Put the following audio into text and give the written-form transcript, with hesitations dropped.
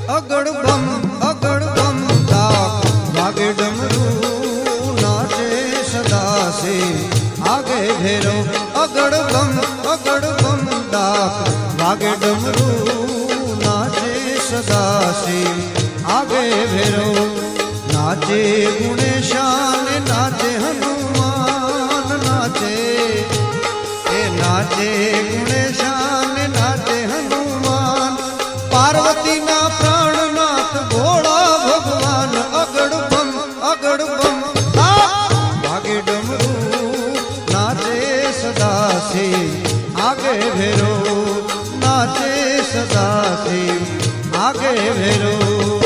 અગડ બમ દાખ વાગે ડમરું નાચે સદાસે આગે ભેરો અગડ બમ દાખ વાગે ડમરું નાચે સદાસે આગે ભેરો નાચે ગુણેશાન નાચે હનુમાન નાચે એ નાચે ગુણેશાન નાચે હનુમાન પાર્વતી ના પ્રાણનાથ ભોળા ભગવાન અગડ બમ વાગે ડમરું નાચે સદાસે આગે ભેરો નાચે સદાસે આગે ભેરો